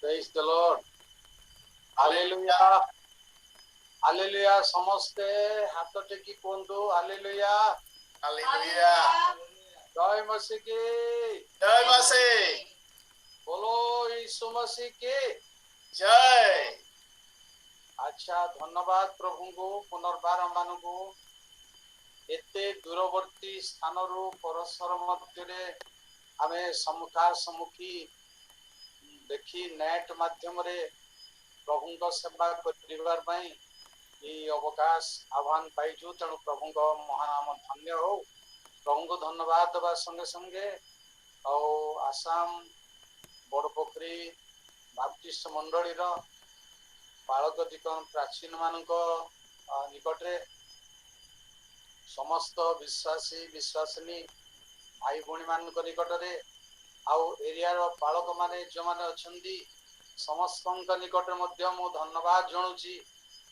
Praise the Lord. Hallelujah. Hallelujah. ସମସ୍ତେ ହାତ ଟେକି କୁହନ୍ତୁ ହାଲେଲୁୟା। हालेलुया। ଜୟ ମସିହ କି जय मसीह। ବୋଲୋ यीशु मसीह की जय। ଆଚ୍ଛା ଧନ୍ୟବାଦ ପ୍ରଭୁଙ୍କୁ ପୁନର୍ବାର ଆମମାନଙ୍କୁ ଏତେ ଦୂରବର୍ତ୍ତୀ ସ୍ଥାନରୁ ପରସ୍ପର ମଧ୍ୟରେ ଆମେ ସମ୍ମୁଖାସମ୍ମୁଖୀ ଦେଖି ନେଟ୍ ମାଧ୍ୟମରେ ପ୍ରଭୁଙ୍କ ସେବା କରିବା ପାଇଁ এই অবকাশ আহ্বান পাইছু তেণু প্রভুଙ୍କ মহানাମ ଧନ୍ୟ ହଉ। ପ୍ରଭୁଙ୍କୁ ଧନ୍ୟବାଦ ଦେବା ସଙ୍ଗେ ସଙ୍ଗେ ଆଉ ଆସାମ ବଡ଼ପୋଖରୀ ବାପ୍ଟିଷ୍ଟ ମଣ୍ଡଳୀର ବାଳକ ଦିକନ ପ୍ରାଚୀନ ମାନଙ୍କ ନିକଟରେ ସମସ୍ତ ବିଶ୍ୱାସୀ ବିଶ୍ୱାସିନୀ ଭାଇ ଭଉଣୀ ମାନଙ୍କ ନିକଟରେ ଆଉ ଏରିଆର ବାଳକ ମାନେ ଯେଉଁମାନେ ଅଛନ୍ତି ସମସ୍ତଙ୍କ ନିକଟରେ ମଧ୍ୟ ମୁଁ ଧନ୍ୟବାଦ ଜଣାଉଛି।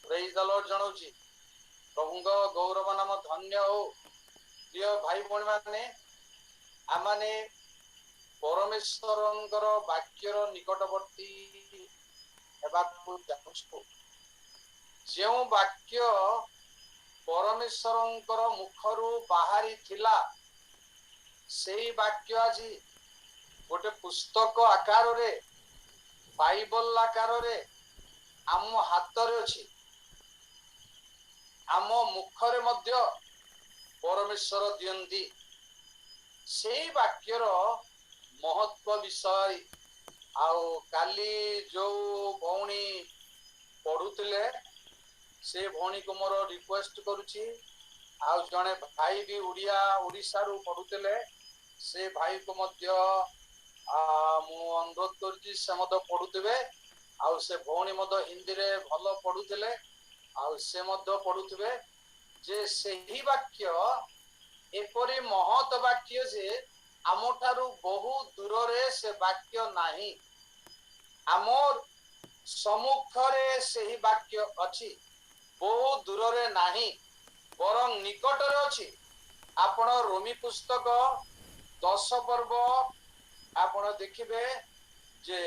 ପ୍ରେଜ ଦ ଲର୍ଡ ଜଣାଉଛି। ପ୍ରଭୁଙ୍କ ଗୌରବ ନାମ ଧନ୍ୟ ହଉ। ପ୍ରିୟ ଭାଇ ଭଉଣୀ ମାନେ ଆମମାନେ ପରମେଶ୍ୱରଙ୍କର ବାକ୍ୟର ନିକଟବର୍ତ୍ତୀ ହେବାକୁ ଯାଉଛୁ। ଯେଉଁ ବାକ୍ୟ ପରମେଶ୍ୱରଙ୍କର ମୁଖରୁ ବାହାରି ଥିଲା ସେଇ ବାକ୍ୟ ଆଜି ଗୋଟେ ପୁସ୍ତକ ଆକାରରେ ବାଇବଲ ଆକାରରେ ଆମ ହାତରେ ଅଛି। ଆମ ମୁଖରେ ମଧ୍ୟ ପରମେଶ୍ୱର ଦିଅନ୍ତି। ସେଇ ବାକ୍ୟର ମହତ୍ଵ ବିଷୟ ଆଉ କାଲି ଯୋଉ ଭଉଣୀ ପଢୁଥିଲେ ସେ ଭଉଣୀକୁ ମୋର ରିକ୍ୱେଷ୍ଟ କରୁଛି ଆଉ ଜଣେ ଭାଇ ବି ଓଡ଼ିଶାରୁ ପଢୁଥିଲେ ସେ ଭାଇକୁ ମଧ୍ୟ ମୁଁ ଅନୁରୋଧ କରୁଛି ସେ ମଧ୍ୟ ପଢୁଥିବେ ଆଉ ସେ ଭଉଣୀ ମଧ୍ୟ ହିନ୍ଦୀରେ ଭଲ ପଢୁଥିଲେ ଆଉ ସେ ମଧ୍ୟ ପଢୁଥିବେ ଯେ ସେହି ବାକ୍ୟ ଏପରି ମହତ ବାକ୍ୟ ଯେ ଆମଠାରୁ ବହୁ ଦୂରରେ ସେ ବାକ୍ୟ ନାହିଁ। ଆମର ସମ୍ମୁଖରେ ସେହି ବାକ୍ୟ ଅଛି। ବହୁ ଦୂରରେ ନାହିଁ ବରଂ ନିକଟରେ ଅଛି। ଆପଣ ରୋମୀ ପୁସ୍ତକ 10 ପର୍ବ ଆପଣ ଦେଖିବେ ଯେ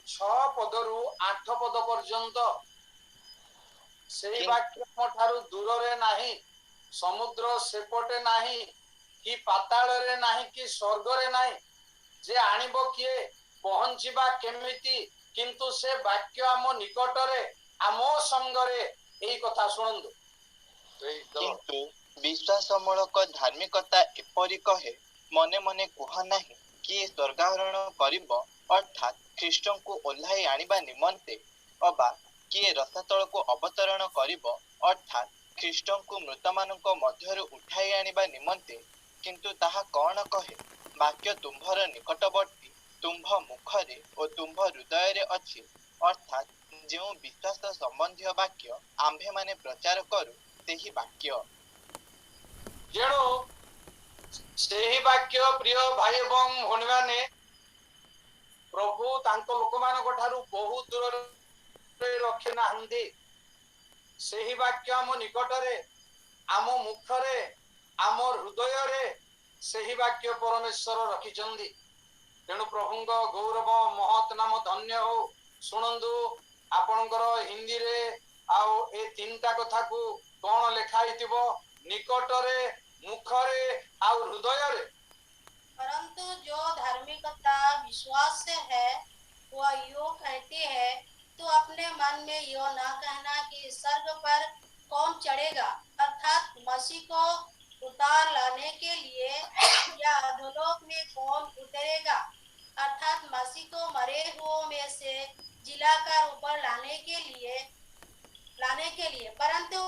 6 ପଦରୁ 8 ପଦ ପର୍ଯ୍ୟନ୍ତ ସେଇ ବାକ୍ୟ ଆମ ଠାରୁ ଦୂରରେ ନାହିଁ। ସମୁଦ୍ର ସେପଟେ ନାହିଁ କି ପାତାଳରେ ନାହିଁ କି ସ୍ୱର୍ଗରେ ନାହିଁ। ଯେ ଆଣିବ କିଏ ପହଞ୍ଚିବା କେମିତି କିନ୍ତୁ ସେ ବାକ୍ୟ ଆମ ନିକଟରେ ଆମ ସଙ୍ଗରେ। ଏଇ କଥା ଶୁଣନ୍ତୁ। କିନ୍ତୁ ବିଶ୍ୱାସମୂଳକ ଧାର୍ମିକତା ଏପରି କହେ ମନେ ମନେ କୁହ ନାହିଁ କିଏ ସ୍ୱର୍ଗାରୋହଣ କରିବ ଅର୍ଥାତ୍ ଖ୍ରୀଷ୍ଟଙ୍କୁ ଓହ୍ଲାଇ ଆଣିବା ନିମନ୍ତେ ଅବା କିଏ ରସାତଳକୁ ଅବତରଣ କରିବ ଅର୍ଥାତ୍ ଖ୍ରୀଷ୍ଟଙ୍କୁ ମୃତମାନଙ୍କ ମଧ୍ୟରୁ ଉଠାଇ ଆଣିବା ନିମନ୍ତେ। କିନ୍ତୁ ତାହା କଣ କହେ? ବାକ୍ୟ ତୁମ୍ଭର ନିକଟବର୍ତ୍ତୀ ତୁମ୍ଭ ମୁଖରେ ଓ ତୁମ୍ଭ ହୃଦୟରେ ଅଛି ଅର୍ଥାତ୍ ଯେଉଁ ବିଶ୍ୱାସ ସମ୍ବନ୍ଧୀୟ ବାକ୍ୟ ଆମ୍ଭେମାନେ ପ୍ରଚାର କରୁ ସେହି ବାକ୍ୟ। ତେଣୁ ସେହି ବାକ୍ୟ ପ୍ରିୟ ଭାଇ ଏବଂ ଭଉଣୀମାନେ ପ୍ରଭୁ ତାଙ୍କ ଲୋକମାନଙ୍କ ଠାରୁ ବହୁତ ଦୂରରେ ରଖି ନାହାନ୍ତି। ସେହି ବାକ୍ୟ ଆମ ନିକଟରେ ଆମ ମୁଖରେ ଆମ ହୃଦୟରେ ସେହି ବାକ୍ୟ ପରମେଶ୍ୱର ରଖିଛନ୍ତି। ତେଣୁ ପ୍ରଭୁଙ୍କ ଗୌରବ ମହତ୍ ନାମ ଧନ୍ୟ ହଉ। ଶୁଣନ୍ତୁ ଆପଣଙ୍କର ହିନ୍ଦୀରେ ଆଉ ଏ ତିନିଟା କଥାକୁ କଣ ଲେଖା ହେଇଥିବ ନିକଟରେ मुखरे और हृदय रे। परंतु जो धार्मिकता विश्वास से है वह यो कहती है तो अपने मन में यो ना कहना कि स्वर्ग पर कौन चढ़ेगा अर्थात मसीह को उतार लाने के लिए या अधोलोक में कौन उतरेगा अर्थात मसीह को मरे हुओं में से जिलाकर ऊपर लाने के लिए परंतु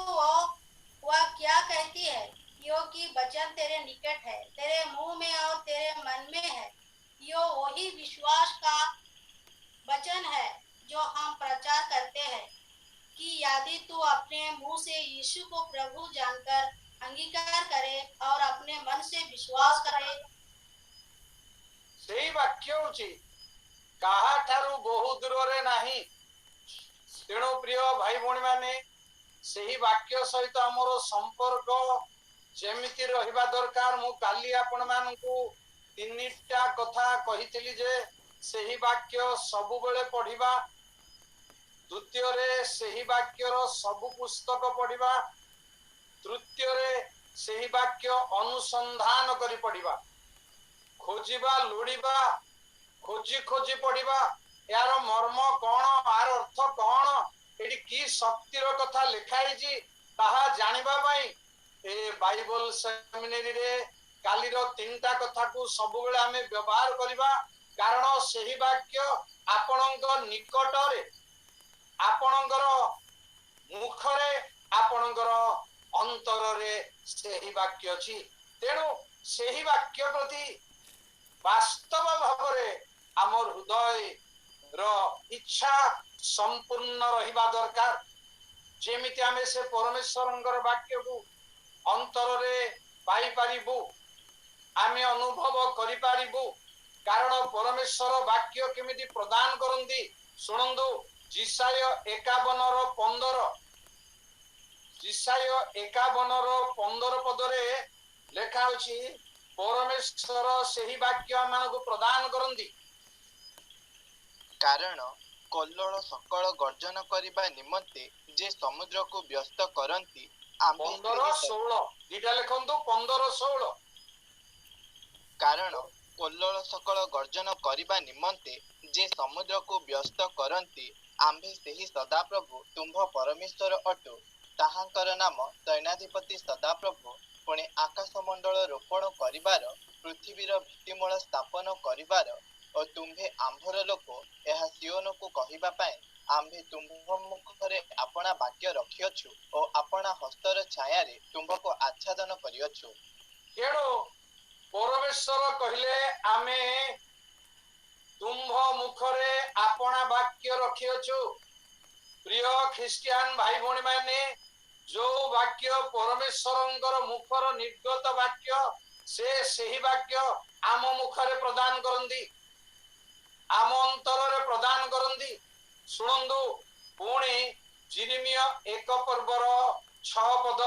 वह क्या कहती है यो की वचन तेरे निकट है तेरे मुंह में और तेरे मन में है। यो वही विश्वास का वचन है जो हम प्रचार करते हैं कि यदि तू अपने मुंह से यीशु को प्रभु जानकर अंगीकार करे और अपने मन से विश्वास करे सेही वाक्य होची काहा ठारू बहुत दूर नहीं। तेणु प्रिय भाई भौणी माने सेही वाक्य सहित हमरो संपर्क जेमिति रहिबा दरकार। मु काली आपण मानकू तीनटा कथा कहितली जे ସେହି ବାକ୍ୟ ସବୁବେଳେ ପଢିବା। ଦ୍ୱିତୀୟରେ ସେହି ବାକ୍ୟର ସବୁ ପୁସ୍ତକ ପଢିବା। ତୃତୀୟରେ ସେହି ବାକ୍ୟ ଅନୁସନ୍ଧାନ କରି ପଢିବା। ଖୋଜିବା, ଲୋଡ଼ିବା, ଖୋଜି ଖୋଜି ପଢିବା। ଏହାର ମର୍ମ କଣ, ଏହାର ଅର୍ଥ କଣ, ଏଠି କି ଶକ୍ତିର କଥା ଲେଖା ହେଇଛି ତାହା ଜାଣିବା ପାଇଁ ଏ ବାଇବଲ ସେମିନାରୀରେ କାଲିର 3ଟା କଥାକୁ ସବୁବେଳେ ଆମେ ବ୍ୟବହାର କରିବା। କାରଣ ସେହି ବାକ୍ୟ ଆପଣଙ୍କ ନିକଟରେ, ଆପଣଙ୍କର ମୁଖରେ, ଆପଣଙ୍କର ଅନ୍ତରରେ ସେହି ବାକ୍ୟ ଅଛି। ତେଣୁ ସେହି ବାକ୍ୟ ପ୍ରତି ବାସ୍ତବ ଭାବରେ ଆମ ହୃଦୟର ଇଚ୍ଛା ସମ୍ପୂର୍ଣ୍ଣ ରହିବା ଦରକାର। ଯେମିତି ଆମେ ସେ ପରମେଶ୍ୱରଙ୍କର ବାକ୍ୟକୁ ଅନ୍ତରରେ ପାଇପାରିବୁ, ଆମେ ଅନୁଭବ କରିପାରିବୁ। କାରଣ ପରମେଶ୍ୱର ବାକ୍ୟ କେମିତି ପ୍ରଦାନ କରନ୍ତି ଶୁଣନ୍ତୁ। ଯିଶାୟ 51:15, ଯିଶାୟ 51:15 ପଦରେ ଲେଖା ଅଛି, ପରମେଶ୍ୱର ସେହି ବାକ୍ୟ ଆମମାନଙ୍କୁ ପ୍ରଦାନ କରନ୍ତି। କାରଣ କଲ୍ଲୋଳ ସକଳ ଗର୍ଜନ କରିବା ନିମନ୍ତେ ଯେ ସମୁଦ୍ରକୁ ବ୍ୟସ୍ତ କରନ୍ତି, ଆମ୍ଭେ 15:16 ଦିଟା ଲେଖନ୍ତୁ, 15:16। କାରଣ କଲ୍ଲୋଳ ସକଳ ଗର୍ଜନ କରିବା ନିମନ୍ତେ ଯେ ସମୁଦ୍ରକୁ ବ୍ୟସ୍ତ କରନ୍ତି, ଆମ୍ଭେ ସେହି ସଦାପ୍ରଭୁ ତୁମ୍ଭ ପରମେଶ୍ୱର ଅଟୁ। ତାହାଙ୍କର ନାମ ସୈନ୍ୟାଧିପତି ସଦାପ୍ରଭୁ। ପୁଣି ଆକାଶମଣ୍ଡଳ ରୋପଣ କରିବାର, ପୃଥିବୀର ଭିତ୍ତିମୂଳ ସ୍ଥାପନ କରିବାର ଓ ତୁମ୍ଭେ ଆମ୍ଭର ଲୋକ, ଏହା ସିଓନକୁ କହିବା ପାଇଁ ଆମ୍ଭେ ତୁମ୍ଭ ମୁଖରେ ଆପଣା ବାକ୍ୟ ରଖିଅଛୁ ଓ ଆପଣା ହସ୍ତର ଛାୟାରେ ତୁମ୍ଭକୁ ଆଚ୍ଛାଦନ କରିଅଛୁ। ତେଣୁ ପରମେଶ୍ୱର କହିଲେ, ଆମେ ତୁମ୍ଭ ମୁଖରେ ଆପଣା ବାକ୍ୟ ରଖିଅଛୁ। ପ୍ରିୟ ଖ୍ରୀଷ୍ଟିଆନ ଭାଇ ଭଉଣୀ ମାନେ, ଯୋଉ ବାକ୍ୟ ପରମେଶ୍ୱରଙ୍କର ମୁଖର ନିର୍ଗତ ବାକ୍ୟ, ସେ ସେହି ବାକ୍ୟ ଆମ ମୁଖରେ ପ୍ରଦାନ କରନ୍ତି, ଆମ ଅନ୍ତରରେ ପ୍ରଦାନ କରନ୍ତି। ଶୁଣନ୍ତୁ ପୁଣି ଯିରିମିୟ 1:6 ପଦ।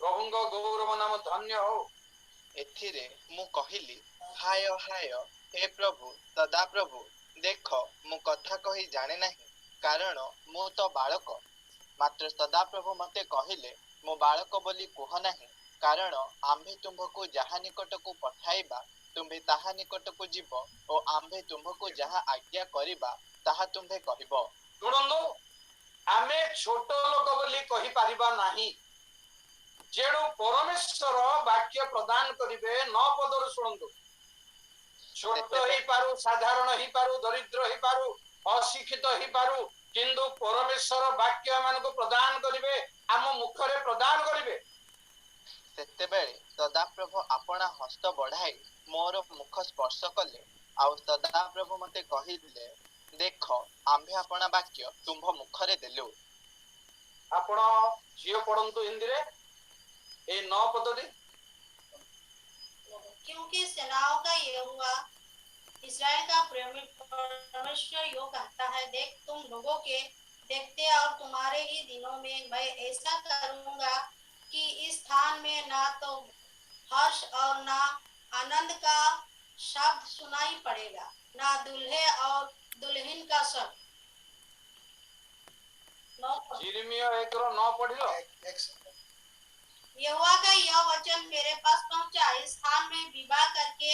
ପ୍ରଭୁଙ୍କ ଗୌରବ ନାମ ଧନ୍ୟ ହଉ। ଏଥିରେ ମୁଁ କହିଲି, ହାୟ ହାୟ ହେ ପ୍ରଭୁ ସଦାପ୍ରଭୁ, ଦେଖ ମୁଁ କଥା କହି ଜାଣେ ନାହିଁ, କାରଣ ମୁଁ ତ ବାଳକ। ମାତ୍ର ସଦାପ୍ରଭୁ ମୋତେ କହିଲେ, ମୁଁ ବାଳକ ବୋଲି କୁହ ନାହିଁ, କାରଣ ଆମ୍ଭେ ତୁମ୍ଭକୁ ଯାହା ନିକଟକୁ ପଠାଇବା ତୁମ୍ଭେ ତାହା ନିକଟକୁ ଯିବ ଓ ଆମ୍ଭେ ତୁମ୍ଭକୁ ଯାହା ଆଜ୍ଞା କରିବା ତାହା ତୁମ୍ଭେ କହିବ। ଶୁଣନ୍ତୁ, ଆମେ ଛୋଟ ଲୋକ ବୋଲି କହିପାରିବା ନାହିଁ। ଯେଣୁ ପରମେଶ୍ୱର ବାକ୍ୟ ପ୍ରଦାନ କରିବେ 9 ପଦରୁ ଶୁଣନ୍ତୁ। ଛୋଟ ହେଇପାରୁ, ସାଧାରଣ ହେଇପାରୁ, ଦରିଦ୍ର ହେଇପାରୁ, ଅଶିକ୍ଷିତ ହେଇପାରୁ, କିନ୍ତୁ ପରମେଶ୍ୱର ବାକ୍ୟ ମାନଙ୍କୁ ପ୍ରଦାନ କରିବେ, ଆମ ମୁଖରେ ପ୍ରଦାନ କରିବେ। ସେତେବେଳେ ସଦାପ୍ରଭୁ ଆପଣା ହସ୍ତ ବଢାଇ ମୋର ମୁଖ ସ୍ପର୍ଶ କଲେ, ଆଉ ସଦାପ୍ରଭୁ ମୋତେ କହିଲେ, ଦେଖ ଆମ୍ଭେ ଆପଣା ବାକ୍ୟ ତୁମ୍ଭ ମୁଖରେ ଦେଲୁ। ଆପଣ ଝିଅ ପଢନ୍ତୁ ହିନ୍ଦୀରେ ଏଇ 9 ପଦଟି। क्योंकि सेनाओं का यहोवा इस्राएल का परमेश्वर यो कहता है, देख तुम लोगों के देखते और तुम्हारे ही दिनों में मैं ऐसा करूंगा कि इस स्थान में ना तो हर्ष और ना आनंद का शब्द सुनाई पड़ेगा, ना दूल्हे और दुल्हन का शब्द। यिर्मयाह 1:9 पढ़िलो। यहोवा का यह वचन मेरे पास पहुंचा, इस स्थान में विवाह करके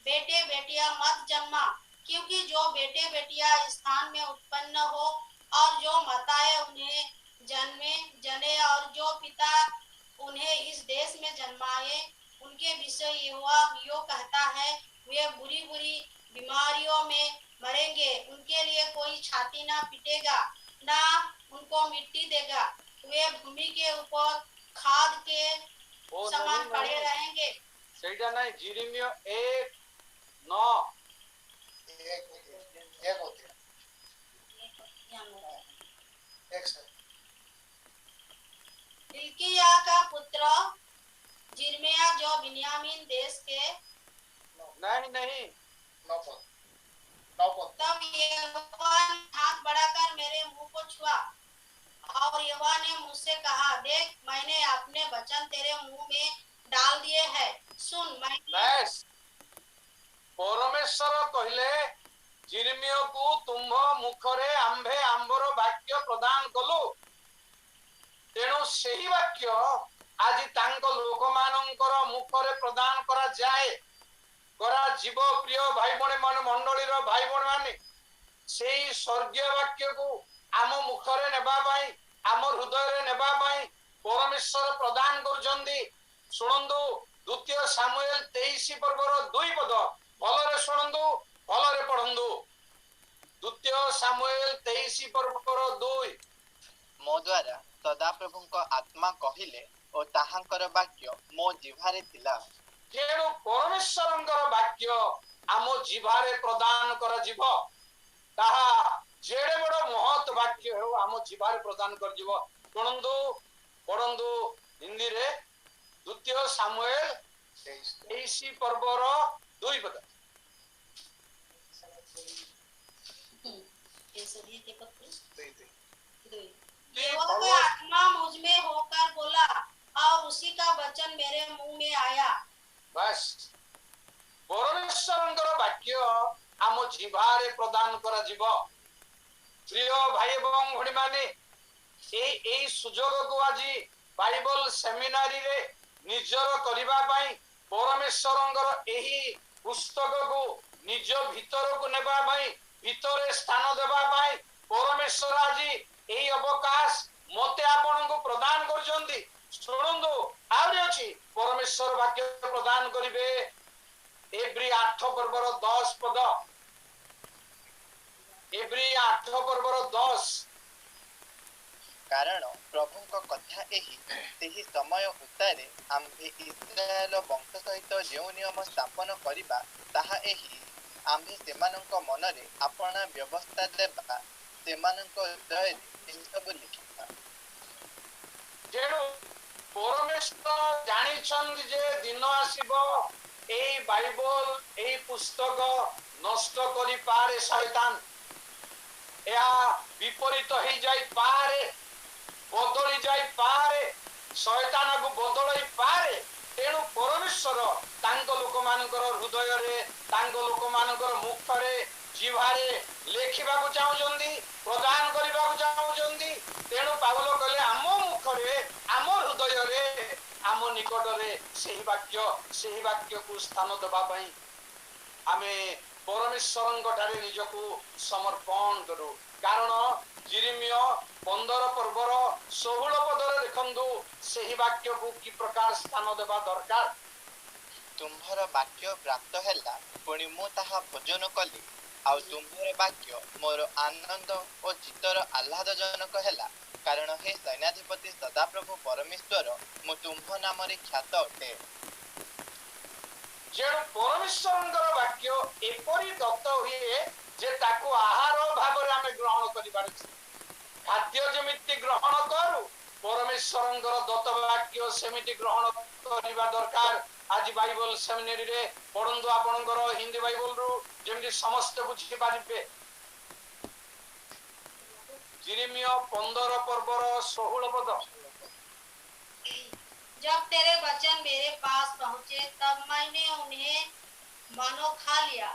बेटे बेटियां मत जन्मा, क्योंकि जो बेटे बेटियां इस स्थान में उत्पन्न हो और जो माताएं उन्हें जने और जो पिता उन्हें इस देश में जन्माए, उनके विषय यहोवा यो कहता है, वे बुरी बुरी बीमारियों में मरेंगे, उनके लिए कोई छाती ना पीटेगा, ना उनको मिट्टी देगा, वे भूमि के ऊपर खाद के समान पड़े रहेंगे। ସେଇଟା ନାହିଁ, ଯିରିମିୟ 1:9। हिल्किया का पुत्र जिर्मिया जो बिन्यामीन देश के नहीं तब यहोवा ने हाथ बढ़ाकर मेरे मुंह को छुआ और यहोवा ने मुझसे कहा, देख मैंने अपने वचन तेरे मुंह में डाल दिए हैं, सुन। बस कहले जिर्मियो को तुम्भ मुखरे आंभे आंबर वाक्य प्रदान कलु तेणु सही वाक्य आज तांको लोक मानकर मुखरे प्रदान करा जाए करा जीव प्रिय भाई बणे मान मंडलीर भाई बणे माने सेही स्वर्गीय वाक्य को आम मुखरे नेबा पाई आम हृदय रे नेबा पाई परमेश्वर प्रदान करजंदी सुनंदु द्वितीय सामुएल 23 पर्वर 2 पद भलरे सुनंदु भलरे पढंदु द्वितीय सामुएल 23 पर्वर 2 मो द्वारा सदाप्रभुଙ୍କ आत्मा कहिले ओ ताहांकर वाक्य मो जिभारे थिला तेणु परमेश्वरंकर वाक्य आम जिभारे प्रदान कर जीव ताहा जेडे बड़ महत वाक्य हो आम जिभारे प्रदान कर जीव पढंदु पढंदु हिंदी रे द्वितीय सामुएल 23 पर्वर 2 पद यहोवा का आत्मा मुझ में होकर बोला और उसी का वचन मेरे मुंह में आया बस परमेश्वरंकर वाक्य आम जिभारे प्रदान कर जीव प्रिय भाई एवं भणी माने एई सुजोग को आज बाइबल सेमिनारी रे निजर करिबा पाई परमेश्वरंकर एही पुस्तक को निज भीतर को नेबा पाई भीतरे स्थान देबा पाई परमेश्वर आज एही अवकाश मते आपन को प्रदान करजंदी सुनंदु आउरी अछि परमेश्वर वाक्य प्रदान करिवे एब्री 8 पर्वर 10 पद एब्री 8 पर्वर 10 कारण प्रभुଙ୍କ କଥା ଏହି ସେହି ସମୟ ଉତ୍ତାରେ ଆମ୍ଭେ ଇସ୍ରାଏଲ ବଂଶ ସହିତ ଯେଉଁ ନିୟମ ସ୍ଥାପନ କରିବା ତାହା ଏହି ଆମ୍ଭେ ସେମାନଙ୍କ ମନରେ ଆପଣା ବ୍ୟବସ୍ଥା ଦେବା ସେମାନଙ୍କ ହୃଦୟରେ ଏସବୁ ଲେଖିବା जेणु परमेश्वर जानिछन्ति जे दिन आसीबो एई बाइबल एई पुस्तक नष्ट करि पारे शैतान या विपरीत हो जाई पारे बदली जाई पारे शैतान को बदलाई पारे तेणु परमेश्वर तांको लोक मानकर हृदय रे तांको लोक मानकर मुख रे जिभारे लेखिबा को चाहुचंदी प्रदान करिबा को चाहुचंदी तेणु पावल कहले आम मुख रे आम हृदय रे आम निकट रे सेही वाक्य को स्थान देबा पई आमे परमेश्वरଙ୍କ ठारे निजको समर्पण करू कारण जिरिमिय 15 पर्वर 16 पदरे देखंदु सेही वाक्य को की प्रकार स्थान देबा दरकार तुम्भर वाक्य प्राप्त हैला पुणी मु ताहा भोजन कली आउ तुम्भर वाक्य मोर आनंद और चित्तर आह्लादजनक हैला कारण हे सैन्याधिपति सदाप्रभु परमेश्वर मु तुम्भ नाम रे ख्यात अटे जेणु परमेश्वरଙ୍କର वाक्य एपरी दत्त हुए जे ताको आहार भाव रे आमे ग्रहण करि पारछि खाद्य जेमिति ग्रहण करू परमेश्वरଙ୍କର दत्त वाक्य सेमिति ग्रहण करिबा दरकार आज बाइबल सेमिनारी रे पढंदु आपनकर हिंदी बाइबल रु जेमिति समस्त बुझि पारिबे जिरेमिया 15 पर्वर 16 पद जब तेरे वचन मेरे पास पहुँचे तब मैंने उन्हें मानो खा लिया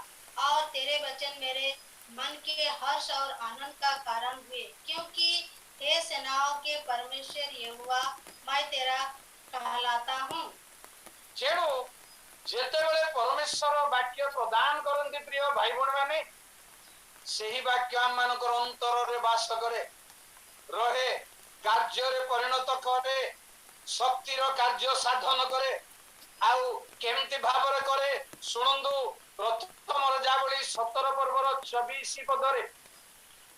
और तेरे वचन मेरे मन के हर्ष और आनंद का कारण हुए क्योंकि हे सेनाओं के परमेश्वर यहोवा मैं तेरा कहलाता हूँ जेणु जेतेबेले परमेश्वर वाक्य प्रदान करंती प्रिय भाई बहन माने सेही वाक्य आम मानकर अंतर रे वास करे रहे कार्य रे परिणत करे शक्तिर कार्य साधन करे आउ केमती भाव करे सुनंदु प्रथम रजावली 17 पर्वर 24 पदरे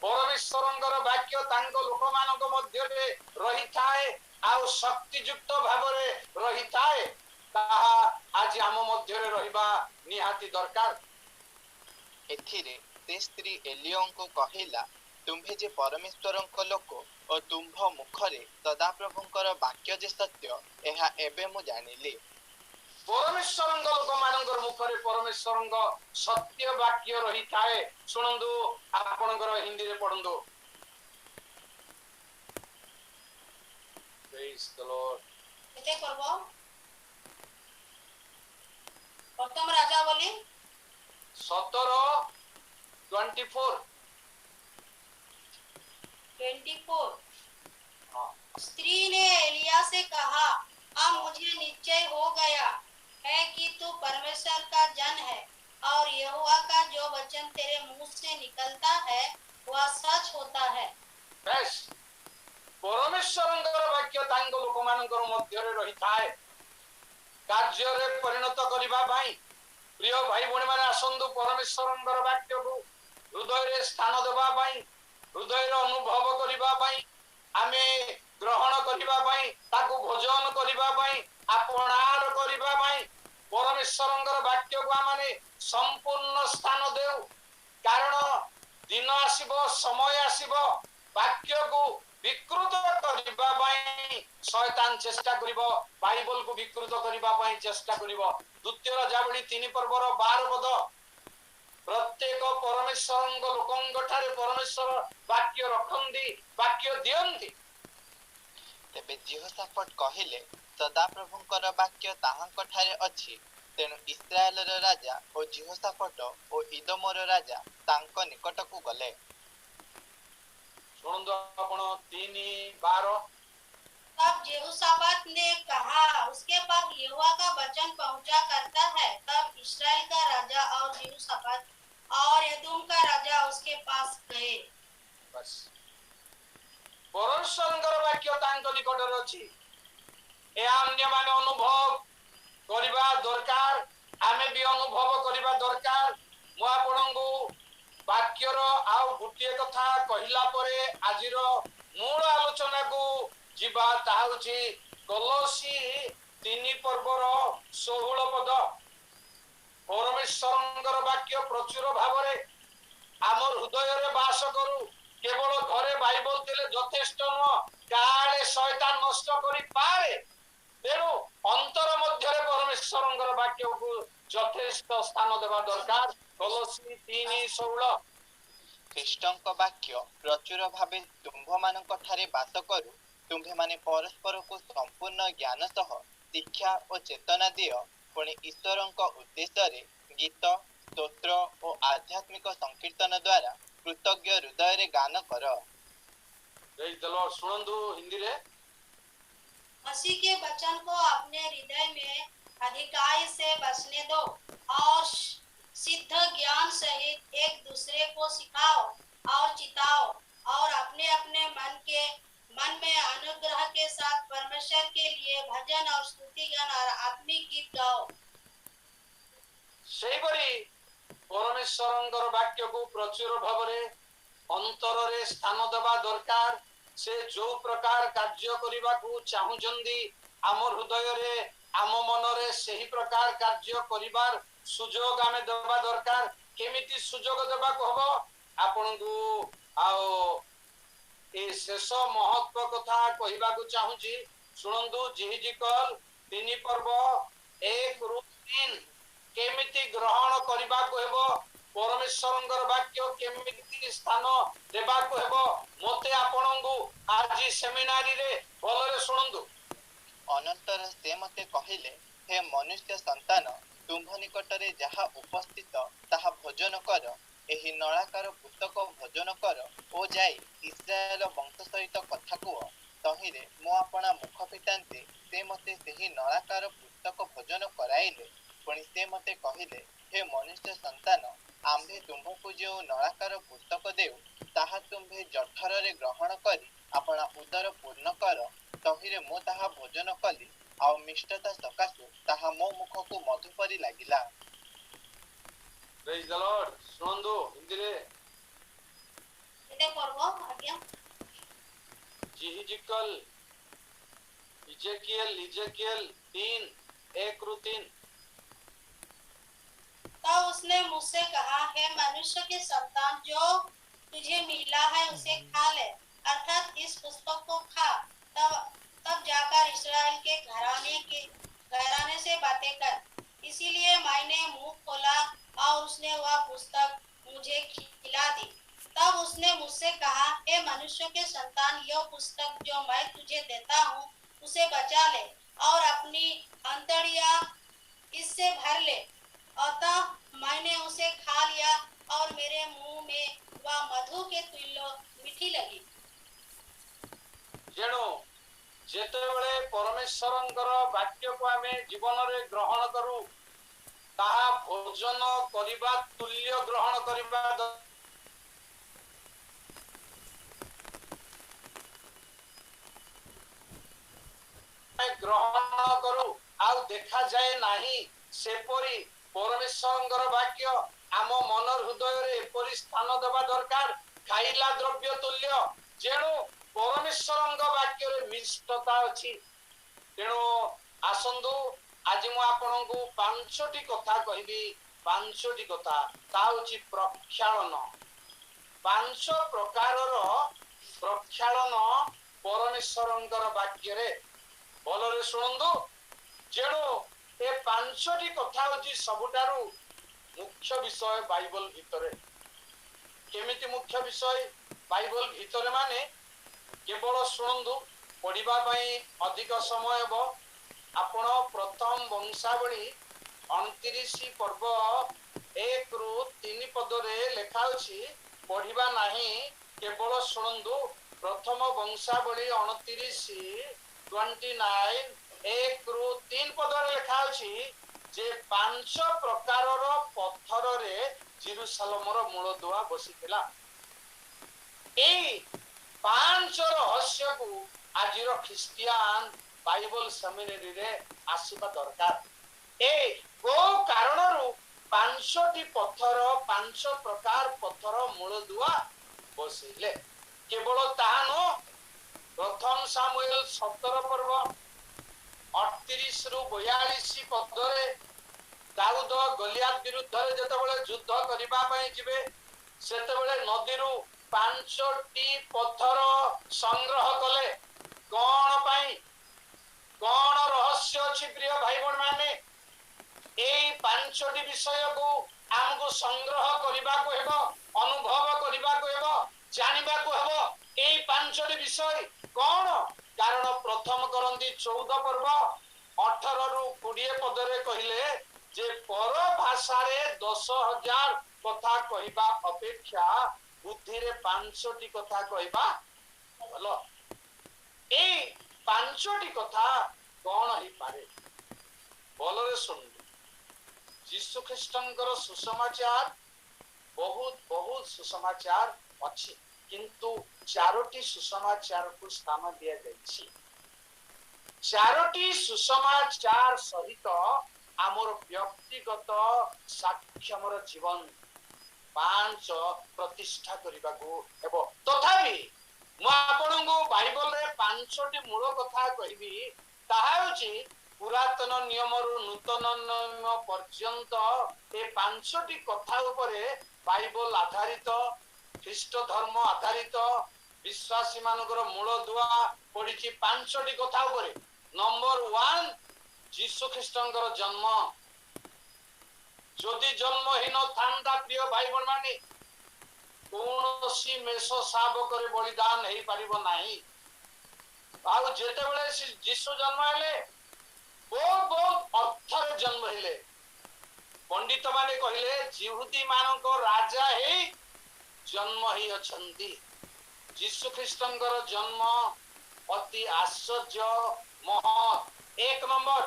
परमेश्वरंकर वाक्य तांको लोक मानक मध्य रे रही थाए आउ शक्तियुक्त भाव रे रही थाए ताहा आज आम मध्य रे रहिबा निहाती दरकार एथिरे ते स्त्री एलियों को कहिला तुम्भे जे परमेश्वरंक लोक और तुम्भ मुखरे सदाप्रभुंकर वाक्य जे सत्य एहा एबे मु जानिली परमेश्वरंक लोक मानकर मुखरे परमेश्वरंक सत्य वाक्य रही थाए सुनंदु आपनकर हिंदी रे पढंदु प्रेज द लॉर्ड एते करबो प्रथम राजा बोली 17 24। 24। हाँ, स्त्री ने एलिया से कहा, अब मुझे निश्चय हो गया है कि तू परमेश्वर का जन है और यहोवा का जो वचन तेरे मुंह से निकलता है वह सच होता है। ବେଶ ପରମେଶ୍ୱରଙ୍କର ବାକ୍ୟ ତାଙ୍କ ଲୋକମାନଙ୍କର ମଧ୍ୟରେ ରହିଥାଏ କାର୍ଯ୍ୟରେ ପରିଣତ କରିବା ପାଇଁ। ପ୍ରିୟ ଭାଇ ଭଉଣୀମାନେ ଆସନ୍ତୁ ପରମେଶ୍ୱରଙ୍କର ବାକ୍ୟକୁ ହୃଦୟରେ ସ୍ଥାନ ଦେବା ପାଇଁ, ହୃଦୟରେ ଅନୁଭବ କରିବା ପାଇଁ, ଆମେ ଗ୍ରହଣ କରିବା ପାଇଁ, ତାକୁ ଭୋଜନ କରିବା ପାଇଁ, ଆପଣାର କରିବା ପାଇଁ ପରମେଶ୍ୱରଙ୍କର ବାକ୍ୟକୁ ଆମେ ସମ୍ପୂର୍ଣ୍ଣ ସ୍ଥାନ ଦେଉ। କାରଣ ଦିନ ଆସିବ, ସମୟ ଆସିବ, ବାକ୍ୟକୁ ବିକୃତ କରିବା ପାଇଁ ଶୟତାନ ଚେଷ୍ଟା କରିବ, ବାଇବଲକୁ ବିକୃତ କରିବା ପାଇଁ ଚେଷ୍ଟା କରିବ। ଦ୍ୱିତୀୟ ରାଜାବଳୀ 3 ପର୍ବର 12 ପଦ, ପ୍ରତ୍ୟେକ ପରମେଶ୍ୱରଙ୍କ ଲୋକଙ୍କ ଠାରେ ପରମେଶ୍ୱର ବାକ୍ୟ ରଖନ୍ତି, ବାକ୍ୟ ଦିଅନ୍ତି। ତେବେ ଜିହୋଶାଫାଟ କହିଲେ, ସଦାପ୍ରଭୁଙ୍କର ବାକ୍ୟ ତାହାଙ୍କ ଠାରେ ଅଛି। ତେଣୁ ଇସ୍ରାଏଲର ରାଜା ଓ ଜିହୋଶାଫାଟ ଓ ଇଦୋମର ରାଜା ତାଙ୍କ ନିକଟକୁ ଗଲେ। ଶୁଣନ୍ତୁ ଆପଣ 3:12। तब यहोशाफात ने कहा, उसके पास यहोवा का वचन पहुंचा करता है। तब इस्राएल का राजा और यहोशाफात और एदोम का राजा उसके पास गए। बस ପରମେଶ୍ୱରଙ୍କର ବାକ୍ୟ ତାଙ୍କ ନିକଟରେ ଅଛି। ଏହା ଅନ୍ୟମାନେ ଅନୁଭବ କରିବା ଦରକାର, ଆମେ ବି ଅନୁଭବ କରିବା ଦରକାର। ମୁଁ ଆପଣଙ୍କୁ ବାକ୍ୟର ଆଉ ଗୋଟିଏ କଥା କହିଲା ପରେ ଆଜିର ମୂଳ ଆଲୋଚନାକୁ ଯିବା। ତାହା ହେଉଛି କଲୋସି 3 ପର୍ବର 16 ପଦ। ପରମେଶ୍ୱରଙ୍କର ବାକ୍ୟ ପ୍ରଚୁର ଭାବରେ ଆମ ହୃଦୟରେ ବାସ କରୁ। କେବଳ ଘରେ ବାଇବଲ ଥିଲେ ଯଥେଷ୍ଟ ନୁହଁ, କାଳେ ଶୟତାନ ନଷ୍ଟ କରିପାରେ। ତେଣୁ ଅନ୍ତର ମଧ୍ୟରେ ପରମେଶ୍ୱରଙ୍କର ବାକ୍ୟକୁ ଯଥେଷ୍ଟ ସ୍ଥାନ ଦେବା ଦରକାର। କଲୋସି 3:16। ଖ୍ରୀଷ୍ଟଙ୍କ ବାକ୍ୟ ପ୍ରଚୁର ଭାବେ ତୁମ୍ଭମାନଙ୍କ ଠାରେ ବାସ କରୁ। ତୁମ୍ଭେମାନେ ପରସ୍ପରକୁ ସମ୍ପୂର୍ଣ୍ଣ ଜ୍ଞାନ ସହ ଶିକ୍ଷା ଓ ଚେତନା ଦିଅ। ପୁଣି ଈଶ୍ୱରଙ୍କ ଉଦ୍ଦେଶ୍ୟରେ ଗୀତ, ସ୍ତୋତ୍ର ଓ ଆଧ୍ୟାତ୍ମିକ ସଂକୀର୍ତ୍ତନ ଦ୍ୱାରା କୃତଜ୍ଞ ହୃଦୟରେ ଗାନ କର। ଶୁଣନ୍ତୁ ହିନ୍ଦୀରେ। मसीह के वचन को अपने हृदय में अधिकाई से बसने दो और सिद्ध ज्ञान सहित एक दूसरे को सिखाओ और चिताओ और अपने अपने मन में अनुग्रह के साथ परमेश्वर के लिए भजन और स्तुति गान और आत्मिक गीत गाओ। ସେହିପରି ପରମେଶ୍ୱରଙ୍କର ବାକ୍ୟକୁ ପ୍ରଚୁର ଭାବରେ ଅନ୍ତରରେ ସ୍ଥାନ ଦେବା ଦରକାର। ସେ ଯୋଉ ପ୍ରକାର କାର୍ଯ୍ୟ କରିବାକୁ ଚାହୁଁଛନ୍ତି ଆମ ହୃଦୟରେ, ଆମ ମନରେ ସେହି ପ୍ରକାର କାର୍ଯ୍ୟ କରିବାର ସୁଯୋଗ ଆମେ ଦେବା ଦରକାର। କେମିତି ସୁଯୋଗ ଦେବାକୁ ହବ ଆପଣଙ୍କୁ ଆଉ ଏ ଶେଷ ମହତ୍ଵ କଥା କହିବାକୁ ଚାହୁଁଛି। ଶୁଣନ୍ତୁ, ଜିହିଜିକଲ 3 ପର୍ବ 1-3 କେମିତି ଗ୍ରହଣ କରିବାକୁ ହେବ, ପରମେଶ୍ୱରଙ୍କର ବାକ୍ୟ କେମିତି ସ୍ଥାନ ଦେବାକୁ ହେବ, ମୋତେ ଆପଣଙ୍କୁ ଆଜି ସେମିନାରୀରେ ଭଲରେ ଶୁଣନ୍ତୁ। ଅନନ୍ତର ସେ ମୋତେ କହିଲେ, ହେ ମନୁଷ୍ୟ ସନ୍ତାନ, ତୁମ୍ଭ ନିକଟରେ ଯାହା ଉପସ୍ଥିତ ତାହା ଭୋଜନ କର। ଏହି ନଳାକାର ପୁସ୍ତକ ଭୋଜନ କର ଓ ଯାଇ ଇସ୍ରାଏଲ ବଂଶ ସହିତ କଥା କୁହ। ତହିଁରେ ମୁଁ ଆପଣା ମୁଖ ଫିଟାନ୍ତେ ସେ ମୋତେ ସେହି ନଳାକାର ପୁସ୍ତକ ଭୋଜନ କରାଇଲେ। ପୁଣି ସେ ମୋତେ କହିଲେ, ହେ ମନୁଷ୍ୟ ସନ୍ତାନ, ଆମ୍ଭେ ତୁମ୍ଭକୁ ଯେଉଁ ନଳାକାର ପୁସ୍ତକ ଦେଉ ତାହା ତୁମ୍ଭେ ଜଠରରେ ଗ୍ରହଣ କରି ଆପଣା ଉଦର ପୂର୍ଣ୍ଣ କର। ତହିଁରେ ମୁଁ ତାହା ଭୋଜନ କଲି, ଆଉ ମିଷ୍ଟତା ସକାଶୁ ତାହା ମୋ ମୁଖକୁ ମଧୁ ପରି ଲାଗିଲା। ପ୍ରେଜ୍ ଦ ଲର୍ଡ। ଶୁଣନ୍ତୁ ହିନ୍ଦୀରେ। ଜିହିଜିକଲ ଇଜେକିଏଲ 3:1-3। तब उसने मुझसे कहा, हे मनुष्य के संतान, जो तुझे मिला है उसे खा ले, अर्थात इस पुस्तक को खा। तब जाकर इस्राएल के घराने से बातें कर। इसीलिए मैंने मुंह खोला और उसने वह पुस्तक मुझे खिला दी। तब उसने मुझसे कहा, हे मनुष्य के संतान, यह पुस्तक जो मैं तुझे देता हूँ उसे बचा ले और अपनी अंतड़ियाँ इससे भर ले। अतः मैंने उसे खा लिया और मेरे मुंह में परमेश्वरंकर वाक्य को आमे जीवन रे ग्रहण करू ताहा भोजन करिबा तुल्य ग्रहण करिबा ग्रहण करू आउ देखा जाए नाही सेपरी परमेश्वरंकर वाक्य आम मन हृदय रे एपरी स्थान देबा दरकार खाइला द्रव्य तुल्य जेणु परमेश्वरंक वाक्य रे मिष्टता अछि तेणु आसंदु आज मु आपनकु पांचटी कथा कहबी पांचटी कथा ता होछि प्रक्षालन पांच प्रकारर प्रक्षालन परमेश्वरंकर वाक्य रे भलरे शुणंदु जेणु ए पांचटी कथा होछि सबुटारू मुख्य विषय बाइबल भितरे केमिति मुख्य विषय बाइबल भितरे माने केवल शुणंदु पढ़िबा पई अधिक समय हो आपण प्रथम वंशावली 29 पर्व 1 रु 3 पद रे लेखा अछि पढ़िबा नाही केवल शुणंदु प्रथम वंशावली 29 29 1 रु 3 पद रे लेखा अछि जे पांच प्रकारर पत्थर रे जेरूशलेमर मूल दुआ बसिथिला एई पांच रहस्य को आजिर ख्रिस्टियान बाइबल सेमिनारी रे आसीबा दरकार ए को कारणरू पांचटी पत्थर पांच प्रकार पत्थर मूल दुआ बसिले केवल ताहानो प्रथम सामुएल 17 पर्व 38 रु 42 पद रे दाऊद गलियात विरुद्ध रे जतबेले युद्ध करिबा पई जिवे सेतबेले नदीरू पांचटी पत्थर संग्रह कले कौन पाई कौन रहस्य अछि प्रिय भाई बहन माने एई पांचटी विषय को हमको संग्रह करिबा को हेबो अनुभव करिबा को हेबो जानिबा को हेबो एई पांचटी विषय कौन कारण प्रथम करंती 14 पर्व 18 रु 20 पद रे कहिले जे पर भाषा रे 10,000 कथा कहिबा अपेक्षा बुद्धि रे पांचटी कथा कहबा भलो ए पांचटी कथा कौन ही पारे बोलरे सुन यीशु ख्रिस्टंकर सुसमाचार बहुत बहुत सुसमाचार अछि किंतु चारोटी सुसमाचार को स्थान दिया जायछि चारोटी सुसमाचार सहित आमर व्यक्तिगत साक्षमर जीवन पांच प्रतिष्ठा करबा को एबो तथापि मु आपनकु बाइबल रे पांचटी मूल कथा कहबी ताहा होची पुरातन नियम रु नूतन नियम पर्यंत ए पांचटी कथा उपरे बाइबल आधारित ख्रीष्ट धर्म आधारित विश्वासी मानकर मूल दुआ पडिची पांचटी कथा उपरे नंबर 1 यीशु ख्रिस्टंकर जन्म जदि जन्महीन थांदा प्रिय भाई बहन माने कौनसी मेष शाबक रे बलिदान हेई परिबो नाही आउ जेते बेले यीशु जन्म हेले बहुत बहुत अर्थ रे जन्म हेले पंडित माने कहिले यहूदी मानको राजा हेई जन्म ही अछंती यीशु ख्रिस्टंकर जन्म अति आश्चर्य महत् 1 नंबर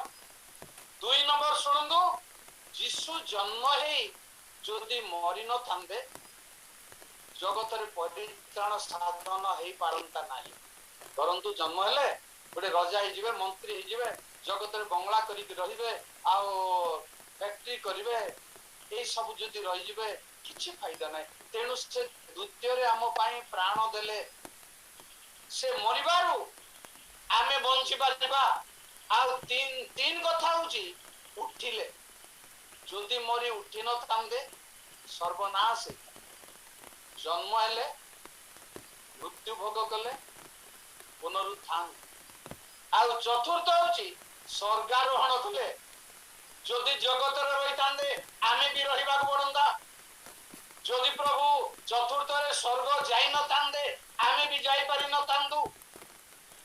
2 नंबर सुनंदु यीशु जन्म हे जदि मरि न थांदे जगत रे परित्राण साधन हेई पारंता नाही परंतु जन्म हेले गोटे राजा ही जिवे मंत्री ही जिवे जगत रे बंगला करी रहिबे आ फैक्ट्री करिवे ए सब जदि रहि जिवे किछि फायदा नाही तेणु से द्वितीय रे हम पाई प्राण देले से मरिबारु आमे बंची पारिबा आ तीन कथा होची उठिले जदि मरी उठी न थांदे सर्वनाश जन्म हेले मृत्यु भोग कले पुनरुत्थान आ चतुर्थ होची स्वर्गारोहण कले जदि जगत रे रही थांदे आमे भी रहिबा पड़ंदा जदि प्रभु चतुर्थ रे स्वर्ग जाई न थांदे आमे भी जाई पारि न थांदु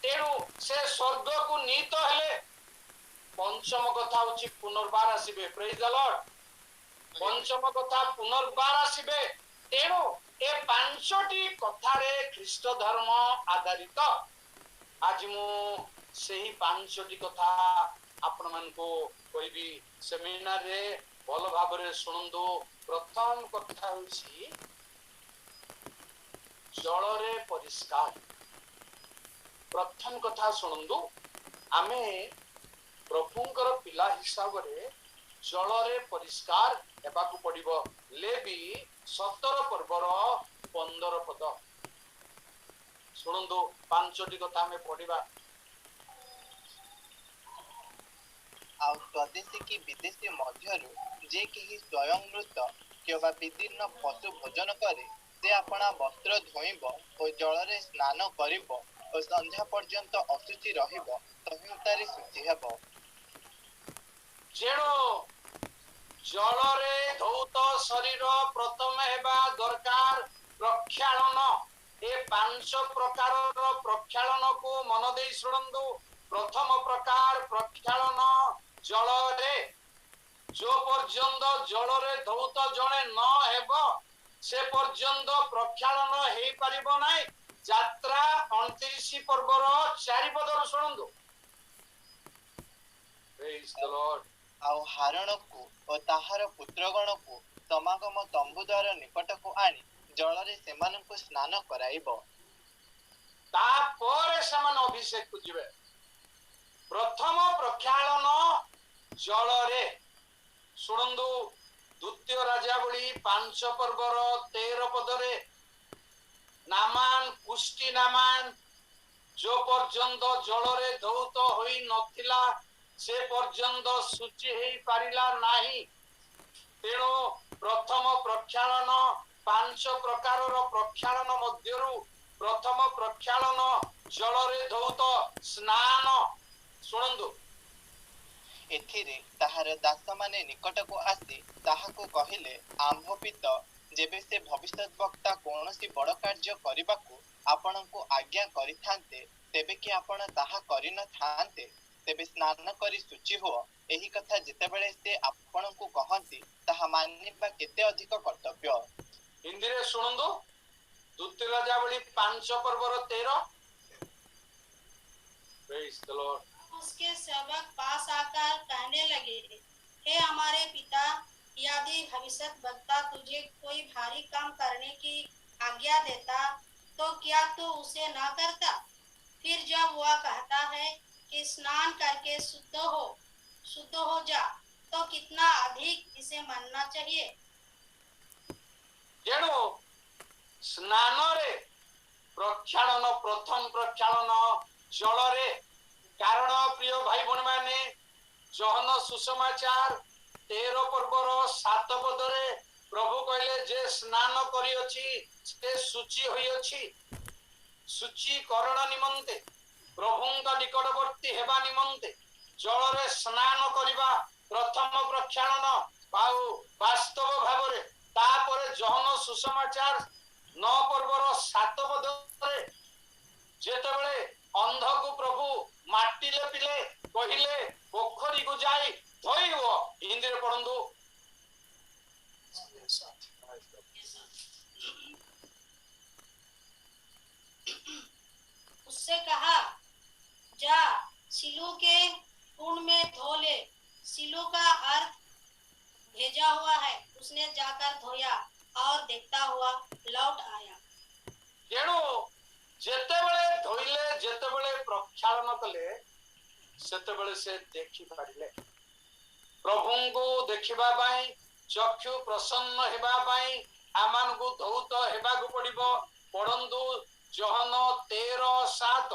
तेणु से स्वर्ग को नीत हेले पंचम कथा होची पुनर्बार आसीबे प्रेज द लॉर्ड पंचम कथा पुनर्बार आसीबे तेणु ए पांचटी कथा रे ख्रीष्ट धर्म आधारित आज मु से ही पांचटी कथा आपण मन को कहबी सेमिनार रे भल भाव रे सुनंदु। प्रथम कथा होछि जल रे परिष्कार। प्रथम कथा सुनंदु आमे प्रभुंकर पिला हिसाब रे जल रे परिष्कार हेबाकू पड़िबो। लेवी 17 पर्वर 15 पद शुणु पांचटी कथा आम पढ़ा। स्वदेशी की विदेशी मध्यरु जे केही स्वयं मृत किंवा विदीर्ण पशु भोजन करे से अपना वस्त्र धोइब और जल रे स्नान करिब और संध्या पर्यंत अशुचि रहिब संहितारे शुचि हेब। जेणु जल रे धौत शरीर प्रथम हेबा दरकार प्रक्षालन। ए 5 प्रकार प्रक्षालन को मन दे शुणु। प्रथम प्रकार प्रक्षालन जल रे जो पर्यंत जल रे धौत जणे न हेबो से पर्यंत प्रक्षालन हेई परिबो नै। यात्रा 29 पर्वर 4 पदर शुणु। Praise the Lord. आउ हारण को और ताहार पुत्रगण को समागम तंबू द्वार निकट को आनी जल रे सेमान को स्नान कराइब। तापर समान अभिषेक को जिवे। प्रथम प्रक्षालन जल रे शुणु। द्वितीय राजावली 5 पर्वर 13 पदरे नामान कुष्टी नामान जो पर्यंत जल रे धौत होई नथिला से पर्यंत शुचि हेई पारिला नाही। तेणु प्रथम प्रक्षालन 5 प्रकार प्रक्षालन मध्यरु प्रथम प्रक्षालन जल रे धौत स्नान। शुणु एथिरे ताहार दास माने निकट को आसी ताहाको कहिले आम्भपित जेबे से भविष्यत वक्ता कोनोसी बड़ कार्य करिबाकू आपनको आज्ञा करिथांते तेबे कि आपण ताहा करि न थांते तेबे स्नान करी शुचि हो। एही कथा जेतेबेले से आपनको कहंती ताहा मानिबा केते अधिक कर्तव्य। हिंदी रे शुणु। द्वितीय राजावली 5 पर्वर 13। Praise the Lord. उसके सेवक पास आकर कहने लगे, हे हमारे पिता, यदि भविष्यत वक्ता तुझे कोई भारी काम करने की आज्ञा देता तो क्या तू उसे ना करता? फिर जब वह कहता है कि स्नान करके शुद्ध हो जा, तो कितना अधिक इसे मानना चाहिए। जेणु स्नान रे प्रक्षालन प्रथम प्रक्षालन जल रे। कारण प्रिय भाई भौणी माने जहन सुसमाचार 13 पर्वर 7 पदरे प्रभु कहले जे स्नान करी अछि से शुचि होई अछि। शुचिकरण निमंते प्रभुंका निकटवर्ती हेबा निमंते जल रे स्नान करिबा प्रथम प्रक्षालन पाउ वास्तव भाव रे। तापरे जहन सुसमाचार 9 पर्वर 7 पदरे जेतेबेले अंध को प्रभु माटी ले पिले कहिले पोखरी को जाई धोइबो। हिंदी रे पढंदु। उससे कहा, जा सिलो के कुंड में धो ले। सिलो का अर्थ भेजा हुआ है। उसने जाकर धोया और देखता हुआ लौट आया। जेणु जेतेबेले धोइले जेतेबेले प्रक्षालन कले सेतेबेले से देखि पारिले। प्रभु को देखिबा बाई चक्षु प्रसन्न हेबा बाई आमान को धौत हेबा को पड़िबो। पढंदु जहन 13:7।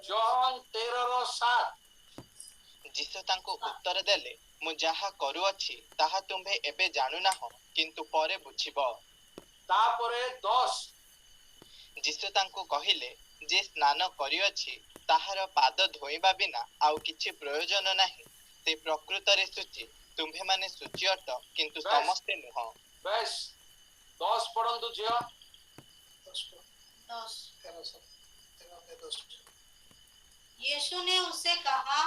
जहन 13:7। जीसु तांको उत्तर देले, मु जाहा करूअछि ताहा तुम्भे एबे जानु नाहो, किंतु परे बुझिबो। तापरे 10। जीसु तांको कहिले, जे स्नान करिअछि ताहार पाद धोइबा बिना आउ किछि प्रयोजन नाही। ते प्रकृत रे शुचि, तुम्भे माने शुचि अट, किंतु समस्ते नुह। बस 10 पढंतु जियो। 10। यीशु ने उससे कहा,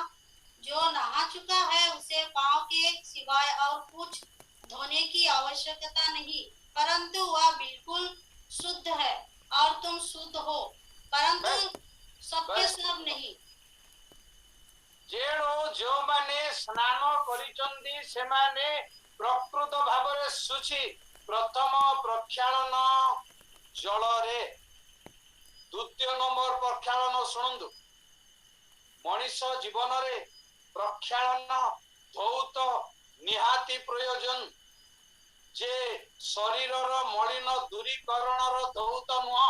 जो नहा चुका है उसे पांव के सिवाय और कुछ धोने की आवश्यकता नहीं, परंतु वह बिल्कुल शुद्ध है और तुम शुद्ध हो। परंतु सबके सब नहीं। जेणु जो माने स्नान करिचंदी से माने प्रकृत भावरे सुचि प्रथम प्रक्षालन जल रे द्वितीय नंबर प्रक्षालन शुणु मनीष जीवन रे प्रक्षालन बहुत निहाती प्रयोजन जे शरीर मलिन दूरीकरण धौत नुह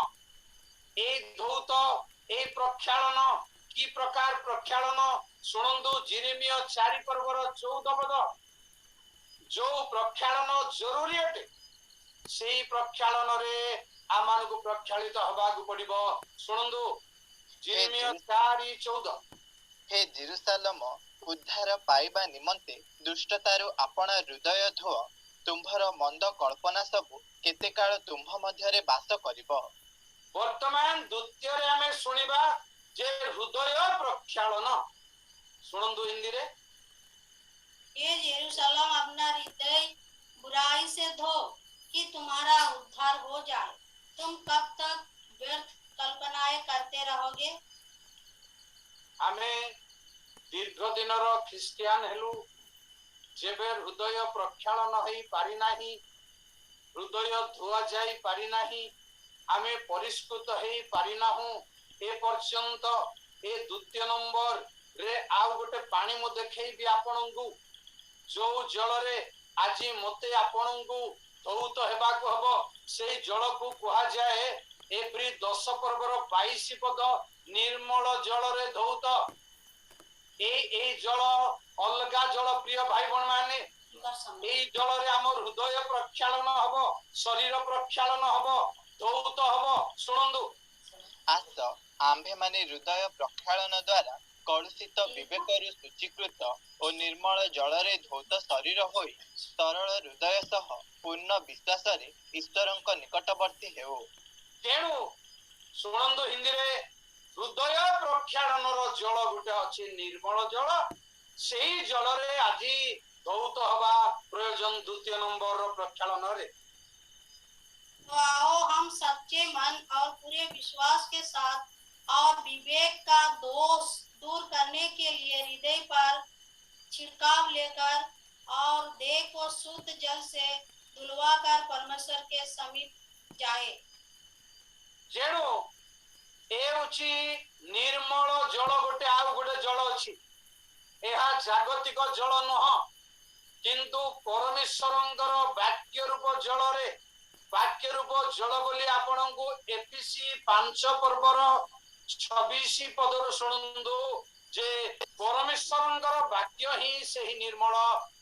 ए धौत ए प्रक्षालन की प्रकार प्रक्षालन शुणु जिरेमिया 4 पर्वर 14 पद जो प्रक्षालन जरूरी अटे से प्रक्षालन रे आमान को प्रक्षालित हवा को पड़िबो शुणु जिरेमिया 4:14 हे जेरुसालम उद्धार पाइबा निमंते दुष्टतारु आपण हृदय धुओ तुम्भर मंद कल्पना सबु केते काल तुम्भ मध्यरे वास करिबो। वर्तमान द्वितीय रे हमें सुनिबा जे हृदय प्रक्षालन शुणु हिंदी रे ये यरूशलेम अपना हृदय बुराई से धो कि तुम्हारा उद्धार हो जाए। तुम कब तक व्यर्थ कल्पनाएं करते रहोगे। हमें दीर्घ दिन ख्रिस्टियान हेलु जेबे हृदय प्रक्षालन होई पारि नाही हृदय धुआ जाई पारि नाही आमे परिष्कृत होई पारि नाहु ए पर्यंत ए द्वितीय नंबर रे आउ गोटे पानी मो देखैबी आपनकु जो जल रे आज मते आपनकु धौत हेबाकु हबो से जल को कहा जाए एप्रिल 10 पर्वर 22 पद निर्मल जल रे धौत ए जल अलगा जल प्रिय भाई बहन माने ए जल रे हमर हृदय प्रक्षालन हबो शरीर प्रक्षालन हबो धौत हबो शुणु आस आंभे माने हृदय प्रक्षालन द्वारा कलुषित विवेकरु शुचीकृत और निर्मल जल रे धौत शरीर होई सरल हृदय सह पूर्ण विश्वास रे ईश्वरंक निकटवर्ती हेउ। तेणु शुणु हिंदी रे हृदय प्रक्षालन जल गोटे अच्छे निर्मल जल से जल रे आज धौत हवा प्रयोजन द्वितीय नंबर प्रक्षालन रे। तो आओ हम सच्चे मन और पूरे विश्वास के साथ और विवेक का दोष दूर करने के लिए हृदय पर छिड़काव लेकर और देह को शुद्ध जल से धुलवा कर परमेश्वर के समीप जाए। जेणु ए उची निर्मल जल गोटे आउ गोटे जल अछि एहा जागतिक जल नह किंतु परमेश्वरंकर वाक्य रूप जल रे वाक्य रूप जल बोली आपनकु एपीसी 5 पर्वर 26 पदर शुणु जे परमेश्वरंकर वाक्य ही सही निर्मल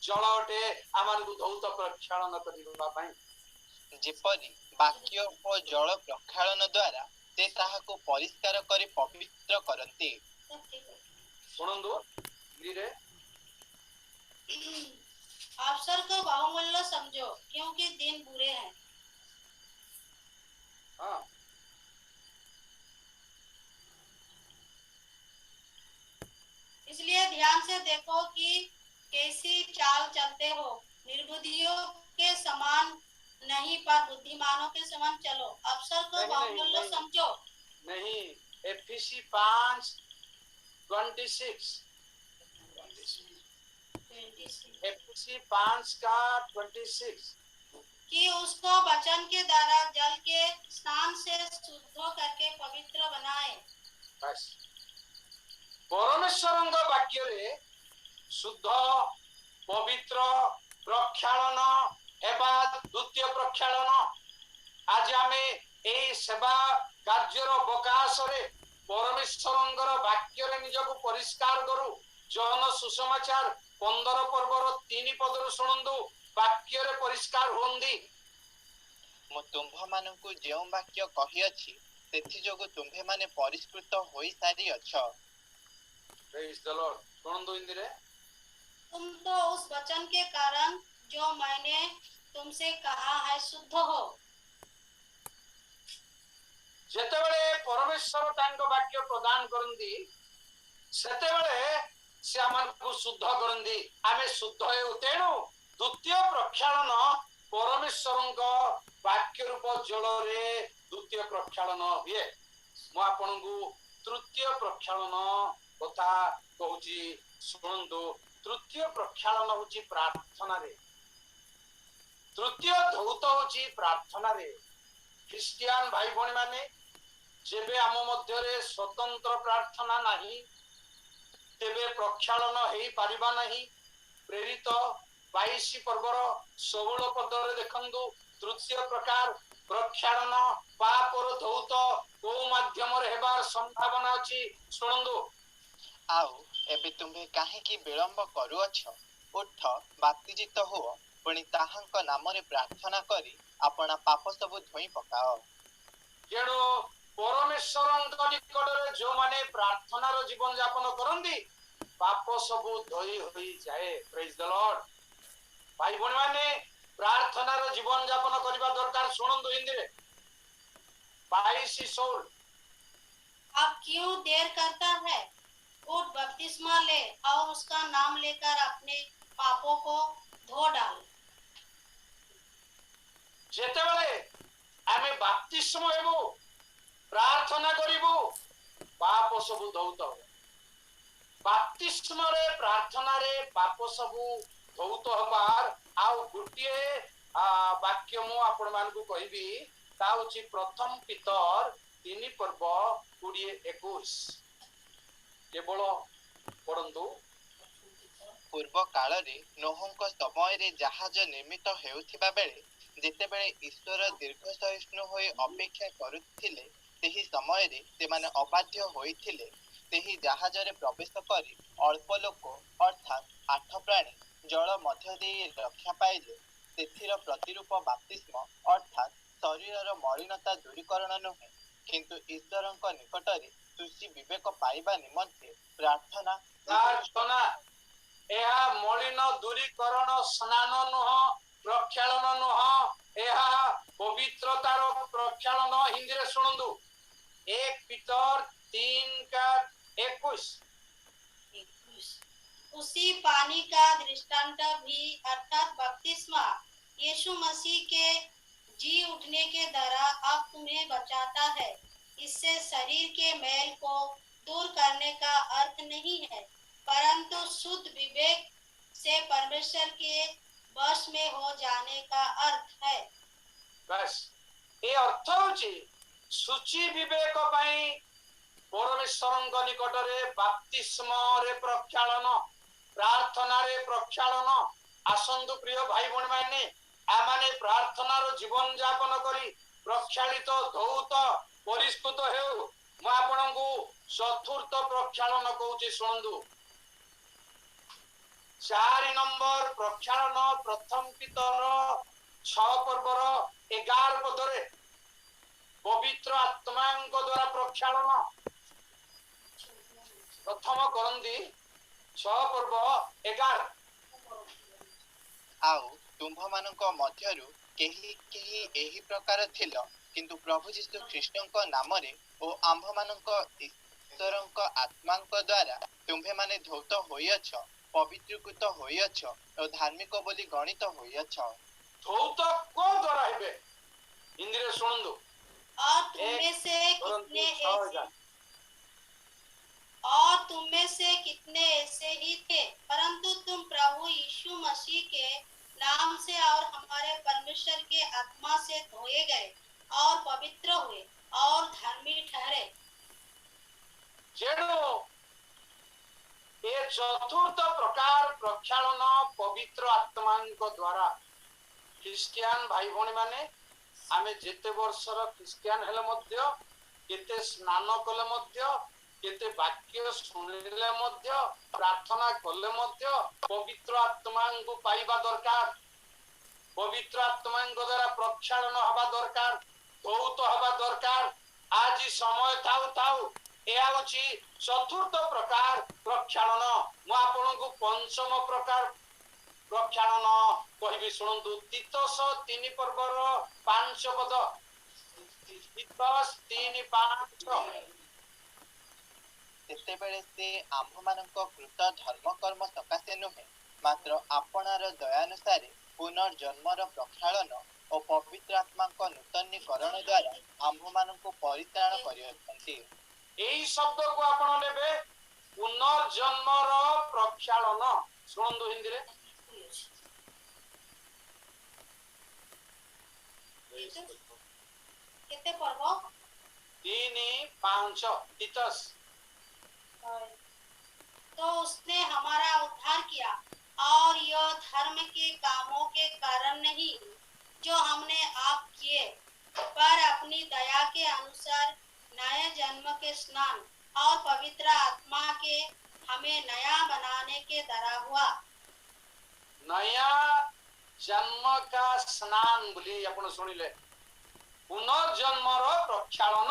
जल अटे आमानकु धौत प्रक्षालन करिबा पई जेपरि वाक्य और जल प्रक्षालन द्वारा ते ताहाको परिष्कार करी पवित्र करते। शुणु धीरे अवसर को बहुमूल्य समझो क्योंकि दिन बुरे हैं। हाँ इसलिए ध्यान से देखो कि कैसी चाल चलते हो। निर्बुद्धियों के समान नहीं पर बुद्धिमानों के समान चलो। अवसर को बहुमूल्य समझो। नहीं एफएसी 5:26 एफएसी 5 का 26 कि उसको वचन के द्वारा जल के स्नान से शुद्ध करके पवित्र बनाए। बस परमेश्वरंग वाक्य रे शुद्ध पवित्र प्रक्षालन एबा द्वितीय प्रक्षालन आज आमे ए सेवा कार्यर बकाश रे परमेश्वरंगर वाक्य रे निजको परिष्कार करू। जन सुसमाचार 15 पर्वर 3 पदर शुणु वाक्य रे परिष्कार होंदी। मु तुम्भ मानकु जेउ वाक्य कहि अछि तेथि जोगु तुम्भे माने परिष्कृत होई सारी अछ। Praise the Lord. शुणु हिंदी रे तुम तो उस वचन के कारण जो मैंने तुमसे कहा है शुद्ध हो। जेतेबेले परमेश्वर तांको वाक्य प्रदान करंदी सेतेबेले से हमको शुद्ध करंदी आमे शुद्ध हे। तेणु द्वितीय प्रक्षालन परमेश्वरंको वाक्य रूप जल रे द्वितीय प्रक्षालन हुए। मु आपनकु तृतीय प्रक्षालन कथा कहूची शुणु। तृतीय प्रक्षालन होची प्रार्थना रे। तृतीय धौत होची प्रार्थना रे। ख्रिस्टियान भाई भणी माने जेबे आम मध्य स्वतंत्र प्रार्थना नहीं तेबे प्रक्षालन हेई पारिबा नहीं। प्रेरित 22 पर्वर 16 पदरे देखंदु तृतीय प्रकार प्रक्षालन पापर धौत को माध्यम रे हेबार संभावना अछि। सुनंदु आउ एबे तुम्हे काहे की विलंब करूअछ? उठ बाप्तिजित हुओ, पुणी ताहांक नामरे प्रार्थना करी अपना पाप सबु धोई पकाओ। जेणु परमेश्वर निकटरे जो माने प्रार्थनार जीवन यापन करंदी पाप सबु धोई होई जाए। Praise the Lord. भाई भणी माने प्रार्थनार जीवन यापन करबा दरकार। सुनंदु हिंदी रे 22:16 अब क्यों देर करता है? उठ बपतिस्मा ले और उसका नाम लेकर अपने पापों को धो डाल। जेते बेले आमे बपतिस्मा हेबो प्रार्थना करिबो पाप सबु धौत हो। बपतिस्मा रे प्रार्थना रे पाप सबु धौत हबार आउ गुटिए वाक्य मु आपण मानकु कहिबी ता होची प्रथम पीतर 3 पर्व 20-21 केवल पढ़ंतु। पूर्व काल रे नोहंक समय रे जहाज निर्मित हेउथिबा बेले जेतेबेले ईश्वर दीर्घ सहिष्णु होई अपेक्षा करुथिले तेही समय रे सेमाने अबाध्य होइथिले तेही जहाज रे प्रवेश करी अल्प लोक अर्थात 8 प्राणी जल मध्य देई रक्षा पाइले। सेथिर प्रतिरूप बाप्तिस्म अर्थात शरीरर मलिनता दूरीकरण नुहे किंतु ईश्वरंक निकटरे तुसी विवेक पाइबा निमंते प्रार्थना एहा मलिन दूरीकरण स्नान नुह प्रक्षालन नुह एहा पवित्रतार प्रक्षालन। हिंदी रे सुनंदु 1 पीतर 3:21 उसी पानी का दृष्टांत भी अर्थात बपतिस्मा यीशु मसीह के जी उठने के द्वारा अब तुम्हें बचाता है। इससे शरीर के मैल को दूर करने का अर्थ नहीं है परंतु शुद्ध विवेक से परमेश्वर के वश में हो जाने का अर्थ है। बस ए अर्थ होची सूची विवेक पई परमेश्वरंक निकटरे बपतिस्मा रे प्रक्षालन प्रार्थना रे प्रक्षालन। आसंदु प्रिय भाई भणी माने आमाने प्रार्थनार जीवन यापन करी प्रक्षालित धौत परिष्कृत हेउ। मु आपनकु चतुर्थ प्रक्षालन कहूची सुनंदु। 4 नंबर प्रक्षालन प्रथम पीतर 6 पर्वर 11 पदरे पवित्र आत्मांक द्वारा प्रक्षालन। प्रथम करंदी 6 पर्व 11 आउ तुम्भ मानक मध्यरु केही केही एही प्रकार थिल किंतु प्रभु यीशु ख्रीष्टंक नामरे ओ आंभ मानक ईश्वरंक आत्मांक द्वारा तुम्भे माने धौत होइअछ पवित्रीकृत होइअछ ओ धार्मिक बोली गणित होइअछ। धौत को द्वारा हेबे हिंदी रे सुनंदु। और तुम में से कितने ऐसे ही थे परंतु तुम प्रभु यीशु मसीह के नाम से और हमारे परमेश्वर के आत्मा से धोए गए और पवित्र हुए और धर्मी ठहरे। जेणु ये चतुर्थ प्रकार प्रक्षालन पवित्र आत्मांक द्वारा ख्रिस्टियान भाई भणी माने आमे जेते वर्षर ख्रिस्टियान हेले मध्य केते स्नान कले मध्य केते वाक्य सुनिले मध्य प्रार्थना कले मध्य पवित्र आत्मांक पाइबा दरकार। पवित्र आत्मांक द्वारा प्रक्षालन हवा दरकार धौत हवा दरकार। आज समय थाउ थाउ एहा होची चतुर्थ प्रकार प्रक्षालन। मु आपनकु पंचम प्रकार प्रक्षालन कहबी सुनंदु। तीतस 3 पर्वर 5 पद तीतस 3:5 तेतेबेले से आंभ मानक कृत धर्म कर्म सकाशे नुहे मात्र आपनार दयानुसारे पुनर्जन्मर प्रक्षालन और पवित्र आत्मांक नूतनीकरण द्वारा आंभ मानक परित्राण करियंती। एई शब्द को आपण लेबे पुनर्जन्मर प्रक्षालन। शुणु हिंदी रे कितने पर्व 3:5 तीतस। तो उसने हमारा उद्धार किया और यह धर्म के कामों के कारण नहीं जो हमने आप किए, पर अपनी दया के अनुसार नए जन्म के स्नान और पवित्र आत्मा के हमें नया बनाने के द्वारा हुआ। नया जन्म का स्नान बोली आपण सुनिले पुनर्जन्मर प्रक्षालन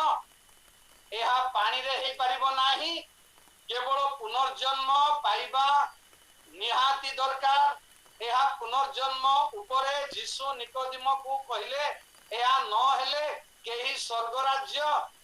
यह पानी रे हे परिबो नाही। केवल पुनर्जन्म पाइबा निहाती दरकार। यह पुनर्जन्म उपरे जीसु निकोदिम को कहले यह न हेले केही स्वर्ग राज्य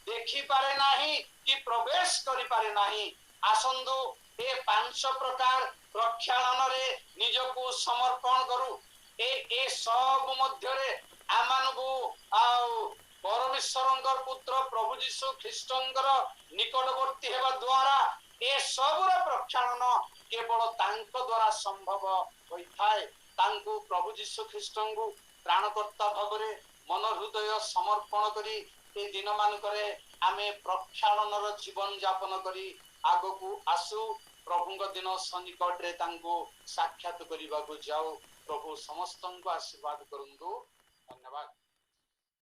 देखि पारे नाही कि प्रवेश करि पारे नाही। आसंदु ए 5 प्रकार प्रक्षालन रे निजको समर्पण करू। ए सब मध्य रे आमानगु आउ परमेश्वरंकर पुत्र प्रभु जीशु ख्रीष्टंकर निकटवर्ती हेबा द्वारा ए सबुर प्रक्षालन केवल तांको द्वारा संभव होई थाए। तांको प्रभु जीशु ख्रीष्टंगु प्राणकर्ता भावरे मन हृदय समर्पण करी ए दिन मानकरे आमे प्रक्षालनर जीवन यापन करी आगकू आसु। प्रभुଙ୍କ दिन सन्निकट रे तांको साक्षात करिबाकू जाऊ। प्रभु समस्तंको आशीर्वाद करंतु। धन्यवाद।